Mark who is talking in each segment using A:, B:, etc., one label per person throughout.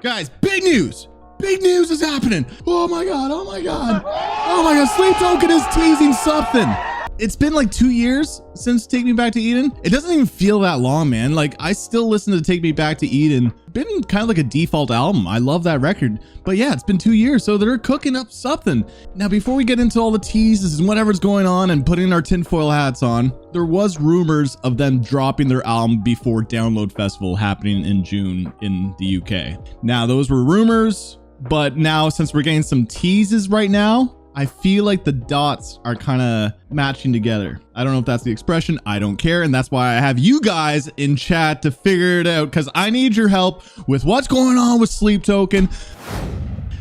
A: Guys, big news! Big news is happening! Oh my god, oh my god! Oh my god, Sleep Token is teasing something! It's been like 2 years since Take Me Back to Eden. It doesn't even feel that long, man. Like, I still listen to Take Me Back to Eden. Been kind of like a default album. I love that record. But yeah, it's been 2 years, so they're cooking up something. Now, before we get into all the teases and whatever's going on and putting our tinfoil hats on, there was rumors of them dropping their album before Download Festival happening in June in the UK. Now, those were rumors, but now since we're getting some teases right now, I feel like the dots are kind of matching together. I don't know if that's the expression. I don't care. And that's why I have you guys in chat to figure it out, because I need your help with what's going on with Sleep Token.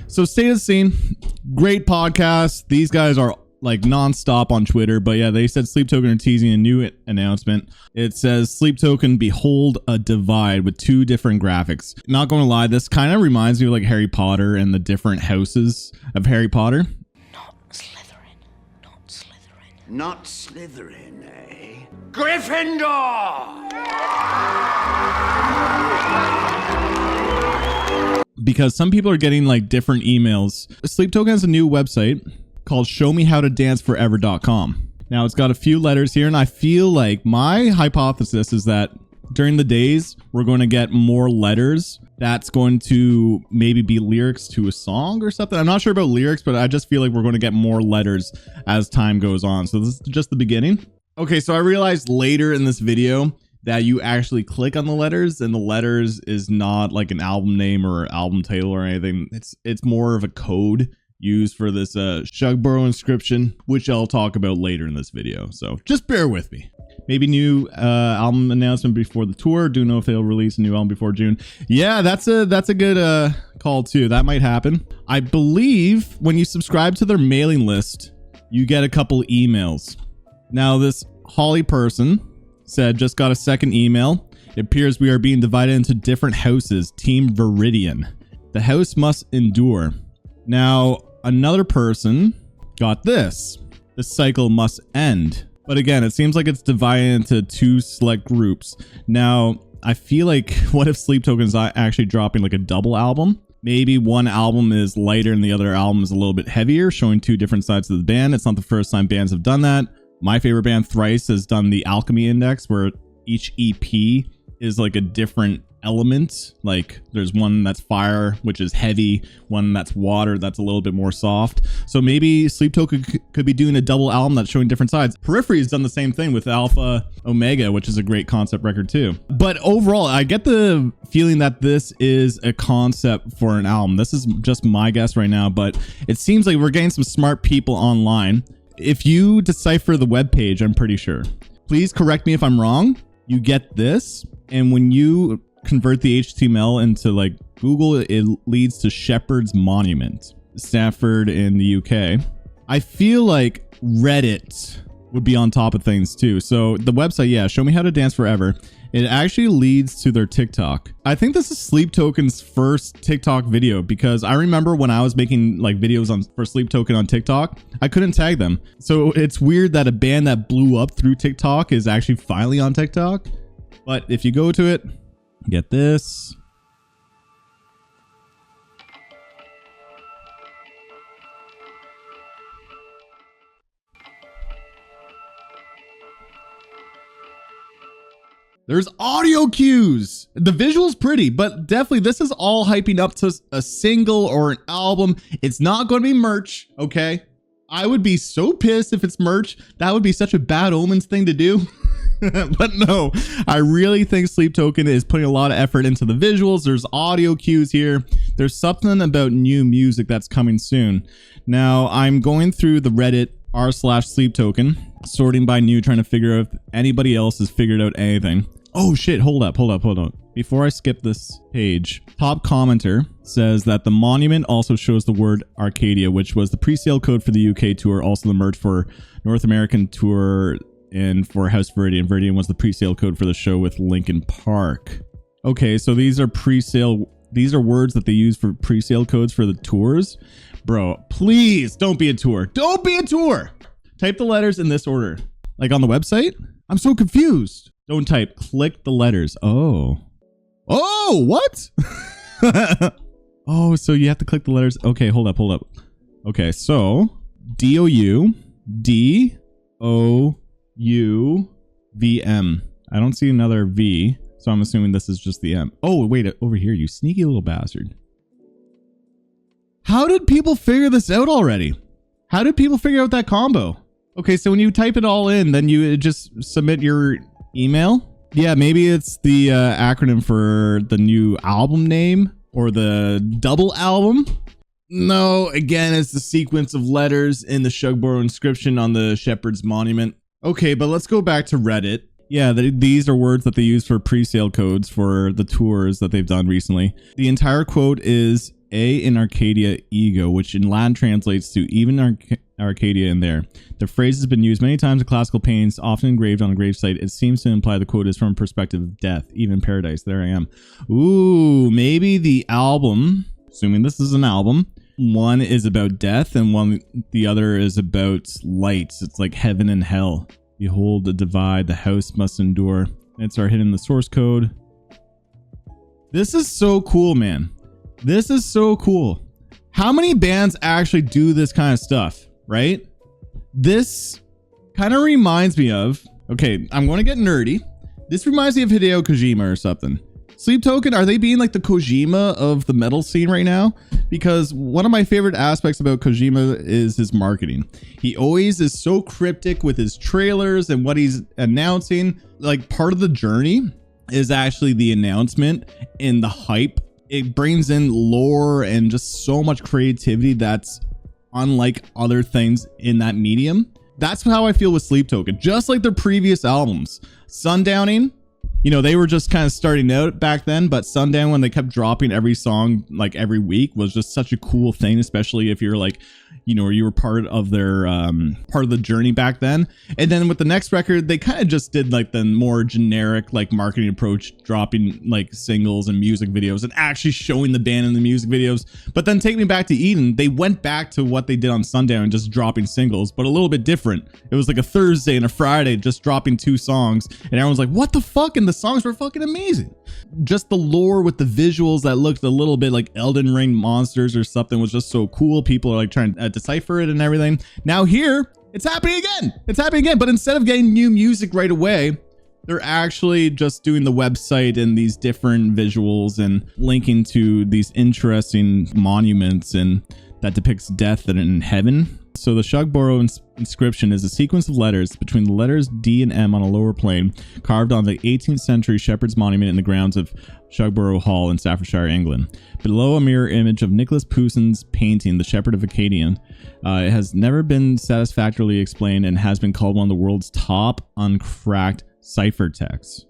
A: So State of the Scene, great podcast. These guys are like nonstop on Twitter, but yeah, they said Sleep Token are teasing a new announcement. It says Sleep Token behold a divide with 2 different graphics. Not going to lie, this kind of reminds me of like Harry Potter and the different houses of Harry Potter.
B: Not Slytherin, eh? Gryffindor!
A: Because some people are getting like different emails. Sleep Token has a new website called showmehowtodanceforever.com. Now it's got a few letters here, and I feel like my hypothesis is that during the days, we're going to get more letters. That's going to maybe be lyrics to a song or something. I'm not sure about lyrics, but I just feel like we're going to get more letters as time goes on. So this is just the beginning. Okay, so I realized later in this video that you actually click on the letters, and the letters is not like an album name or album title or anything. It's more of a code used for this Shugborough inscription, which I'll talk about later in this video. So just bear with me. Maybe new album announcement before the tour. Do know if they'll release a new album before June. Yeah, that's a good call too. That might happen. I believe when you subscribe to their mailing list, you get a couple emails. Now this Holly person said, just got a second email. It appears we are being divided into different houses. Team Viridian. The house must endure. Now another person got this. The cycle must end. But again, it seems like it's divided into 2 select groups. Now, I feel like, what if Sleep Token is actually dropping like a double album? Maybe one album is lighter and the other album is a little bit heavier, showing 2 different sides of the band. It's not the first time bands have done that. My favorite band, Thrice, has done the Alchemy Index, where each EP is like a different element. Like there's one that's fire, which is heavy, one that's water, that's a little bit more soft. So maybe Sleep Token could be doing a double album that's showing different sides. Periphery has done the same thing with Alpha Omega, which is a great concept record too. But overall, I get the feeling that this is a concept for an album. This is just my guess right now, but it seems like we're getting some smart people online. If you decipher the webpage, I'm pretty sure. Please correct me if I'm wrong. You get this, and when you convert the HTML into like Google, it leads to Shepherd's Monument, Stafford in the UK. I feel like Reddit would be on top of things too. So the website, yeah, Show Me How to Dance Forever. It actually leads to their TikTok. I think this is Sleep Token's first TikTok video, because I remember when I was making like videos for Sleep Token on TikTok, I couldn't tag them. So it's weird that a band that blew up through TikTok is actually finally on TikTok. But if you go to it, get this. There's audio cues. The visual's pretty, but definitely this is all hyping up to a single or an album. It's not going to be merch, okay? I would be so pissed if it's merch. That would be such a bad omens thing to do. But no, I really think Sleep Token is putting a lot of effort into the visuals. There's audio cues here. There's something about new music that's coming soon. Now, I'm going through the Reddit r/Sleep Token, sorting by new, trying to figure out if anybody else has figured out anything. Oh shit, hold up. Before I skip this page, top commenter says that the monument also shows the word Arcadia, which was the pre-sale code for the UK tour, also the merch for North American tour, and for House Viridian. Viridian was the pre-sale code for the show with Linkin Park. Okay, so these are pre-sale. These are words that they use for pre-sale codes for the tours. Bro, please don't be a tour. Don't be a tour. Type the letters in this order. Like on the website? I'm so confused. Don't type. Click the letters. Oh. Oh, what? Oh, so you have to click the letters. Okay, hold up. Okay, so DOUDOUVM. I don't see another V, so I'm assuming this is just the M. Oh, wait, over here, you sneaky little bastard. How did people figure this out already? How did people figure out that combo? Okay, so when you type it all in, then you just submit your email. Yeah, maybe it's the acronym for the new album name or the double album. No, again, it's the sequence of letters in the Shugborough inscription on the Shepherd's Monument. Okay, but let's go back to Reddit. Yeah, these are words that they use for pre-sale codes for the tours that they've done recently. The entire quote is A in Arcadia ego, which in Latin translates to even Arcadia in there. The phrase has been used many times in classical paintings, often engraved on a gravesite. It seems to imply the quote is from a perspective of death, even paradise. There I am. Ooh, maybe the album, assuming this is an album, one is about death and the other is about lights. It's like heaven and hell. Behold the divide, the house must endure. It's our hidden in the source code. This is so cool, man. This is so cool. How many bands actually do this kind of stuff, right? This kind of reminds me of, okay, I'm going to get nerdy. This reminds me of Hideo Kojima or something. Sleep Token, are they being like the Kojima of the metal scene right now? Because one of my favorite aspects about Kojima is his marketing. He always is so cryptic with his trailers and what he's announcing. Like, part of the journey is actually the announcement and the hype. It brings in lore and just so much creativity that's unlike other things in that medium. That's how I feel with Sleep Token. Just like their previous albums. Sundowning, you know, they were just kind of starting out back then, but Sundown, when they kept dropping every song like every week, was just such a cool thing, especially if you're like, you know, you were part of their part of the journey back then. And then with the next record, they kind of just did like the more generic like marketing approach, dropping like singles and music videos and actually showing the band in the music videos. But then Take Me Back to Eden, they went back to what they did on Sundown and just dropping singles, but a little bit different. It was like a Thursday and a Friday just dropping 2 songs, and everyone's like, what the fuck? And the songs were fucking amazing. Just the lore with the visuals that looked a little bit like Elden Ring monsters or something was just so cool. People are like trying to decipher it and everything. Now here, it's happening again. It's happening again. But instead of getting new music right away, they're actually just doing the website and these different visuals and linking to these interesting monuments and that depicts death in heaven. So the Shugborough inscription is a sequence of letters between the letters D and M on a lower plane, carved on the 18th century Shepherd's Monument in the grounds of Shugborough Hall in Staffordshire, England. Below, a mirror image of Nicholas Poussin's painting, The Shepherd of Acadian. It has never been satisfactorily explained and has been called one of the world's top uncracked ciphertexts.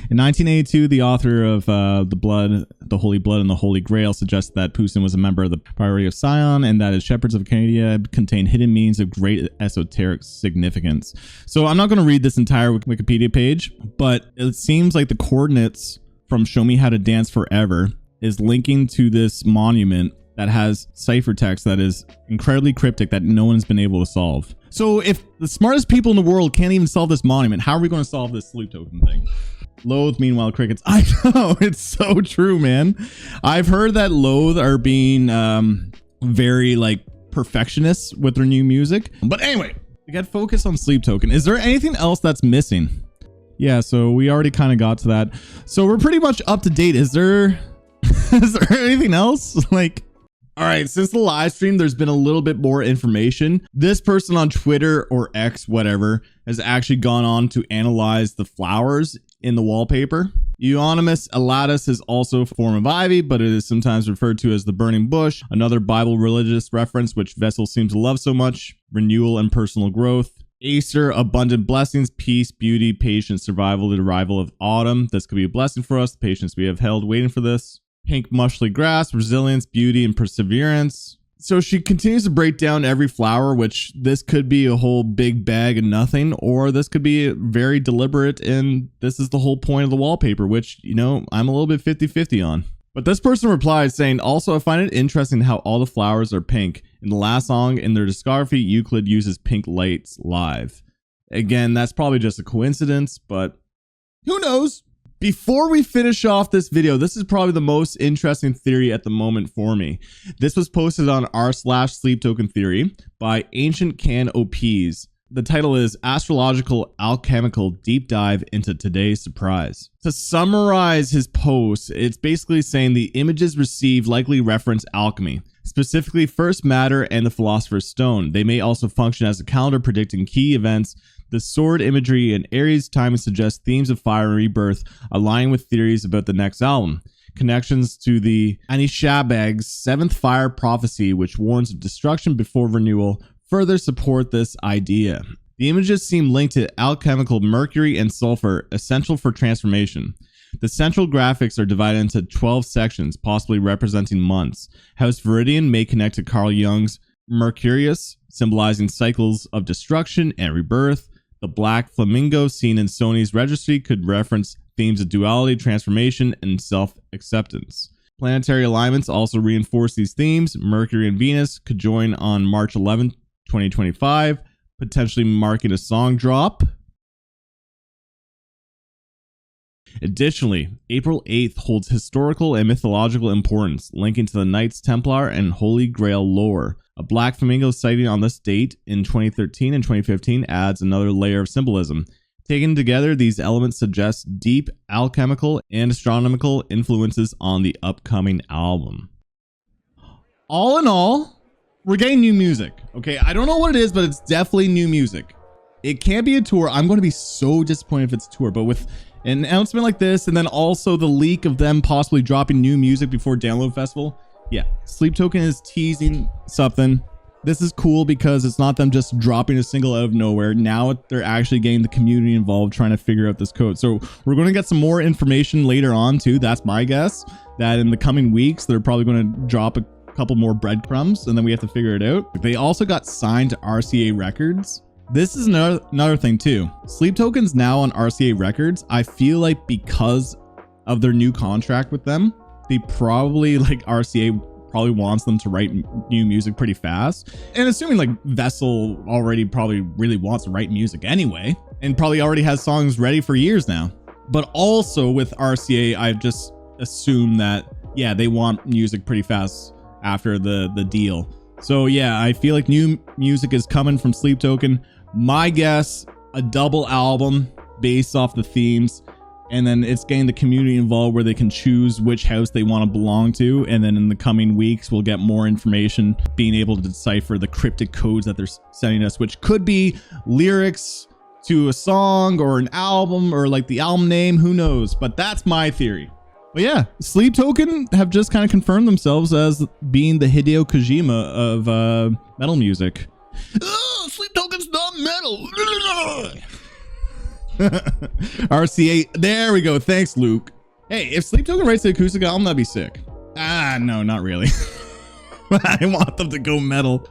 A: In 1982, the author of The Holy Blood and the Holy Grail suggests that Poussin was a member of the Priory of Sion and that his Shepherds of Acadia contain hidden meanings of great esoteric significance. So I'm not going to read this entire Wikipedia page, but it seems like the coordinates from Show Me How to Dance Forever is linking to this monument that has ciphertext that is incredibly cryptic that no one's been able to solve. So if the smartest people in the world can't even solve this monument, how are we going to solve this Sleep Token thing? Loathe, meanwhile, crickets. I know, it's so true, man. I've heard that Loathe are being very like perfectionists with their new music. But anyway, we got focused on Sleep Token. Is there anything else that's missing? Yeah, so we already kind of got to that. So we're pretty much up to date. Is there anything else? Like, all right, since the live stream, there's been a little bit more information. This person on Twitter or X, whatever, has actually gone on to analyze the flowers in the wallpaper. Euonymus elatus is also a form of ivy, but it is sometimes referred to as the burning bush, another Bible religious reference which Vessel seems to love so much, renewal and personal growth. Acer, abundant blessings, peace, beauty, patience, survival, the arrival of autumn. This could be a blessing for us, the patience we have held waiting for this. Pink mushly grass, resilience, beauty, and perseverance. So she continues to break down every flower, which this could be a whole big bag of nothing, or this could be very deliberate, and this is the whole point of the wallpaper, which, you know, I'm a little bit 50-50 on. But this person replies saying, also, I find it interesting how all the flowers are pink. In the last song in their discography, Euclid uses pink lights live. Again, that's probably just a coincidence, but who knows? Before we finish off this video, this is probably the most interesting theory at the moment for me. This was posted on r/sleep token theory by Ancient Can OPs. The title is Astrological Alchemical Deep Dive into Today's Surprise. To summarize his post, it's basically saying the images received likely reference alchemy, specifically first matter and the Philosopher's Stone. They may also function as a calendar predicting key events. The sword imagery and Aries timing suggest themes of fire and rebirth, aligning with theories about the next album. Connections to the Anishabag's seventh fire prophecy, which warns of destruction before renewal, further support this idea. The images seem linked to alchemical mercury and sulfur, essential for transformation. The central graphics are divided into 12 sections, possibly representing months. House Viridian may connect to Carl Jung's Mercurius, symbolizing cycles of destruction and rebirth. The black flamingo seen in Sony's registry could reference themes of duality, transformation, and self-acceptance. Planetary alignments also reinforce these themes. Mercury and Venus could join on March 11, 2025, potentially marking a song drop. Additionally, April 8th holds historical and mythological importance, linking to the Knights Templar and Holy Grail lore. A black flamingo sighting on this date in 2013 and 2015 adds another layer of symbolism. Taken together, these elements suggest deep alchemical and astronomical influences on the upcoming album. All in all, we're getting new music. Okay, I don't know what it is, but it's definitely new music. It can't be a tour. I'm going to be so disappointed if it's a tour, but with an announcement like this, and then also the leak of them possibly dropping new music before Download Festival, yeah, Sleep Token is teasing something. This is cool because it's not them just dropping a single out of nowhere. Now they're actually getting the community involved trying to figure out this code. So we're going to get some more information later on too. That's my guess, that in the coming weeks, they're probably going to drop a couple more breadcrumbs and then we have to figure it out. They also got signed to RCA Records. This is another thing too. Sleep Token's now on RCA Records. I feel like because of their new contract with them, they probably, like, RCA probably wants them to write new music pretty fast. And assuming like Vessel already probably really wants to write music anyway, and probably already has songs ready for years now. But also with RCA, I've just assumed that, yeah, they want music pretty fast after the deal. So yeah, I feel like new music is coming from Sleep Token. My guess, a double album based off the themes. And then it's getting the community involved where they can choose which house they want to belong to. And then in the coming weeks, we'll get more information, being able to decipher the cryptic codes that they're sending us, which could be lyrics to a song or an album or like the album name, who knows? But that's my theory. But yeah, Sleep Token have just kind of confirmed themselves as being the Hideo Kojima of metal music. Oh, Sleep Token's not metal. RCA, there we go. Thanks, Luke. Hey, if Sleep Token writes the acoustic album, that'd be sick. No, not really. I want them to go metal.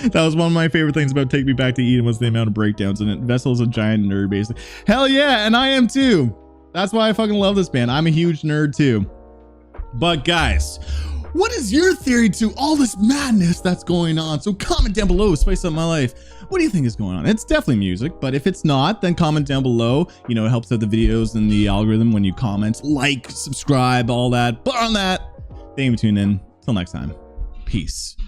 A: That was one of my favorite things about Take Me Back to Eden, was the amount of breakdowns in it. Vessel's a giant nerd, basically. Hell yeah, and I am too. That's why I fucking love this band. I'm a huge nerd too. But guys, what is your theory to all this madness that's going on? So comment down below, spice up my life. What do you think is going on? It's definitely music, but if it's not, then comment down below. You know, it helps out the videos and the algorithm when you comment, like, subscribe, all that. But on that, thank you for tuning in. Till next time, peace.